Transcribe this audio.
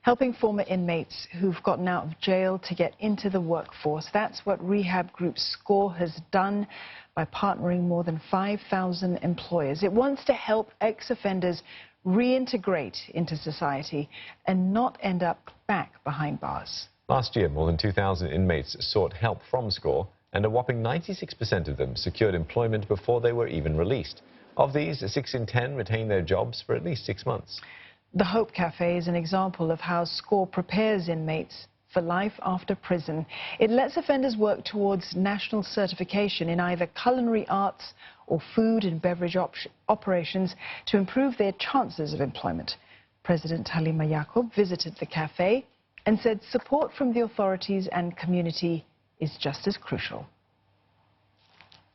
helping former inmates who've gotten out of jail to get into the workforce. That's what Rehab Group SCORE has done by partnering more than 5,000 employers. It wants to help ex-offenders reintegrate into society and not end up back behind bars. Last year, more than 2,000 inmates sought help from SCORE, and a whopping 96% of them secured employment before they were even released. Of these, 6 in 10 retained their jobs for at least 6 months. The Hope Cafe is an example of how SCORE prepares inmates for life after prison. It lets offenders work towards national certification in either culinary arts or food and beverage operations to improve their chances of employment. President Halima Yaqub visited the cafe and said support from the authorities and community is just as crucial.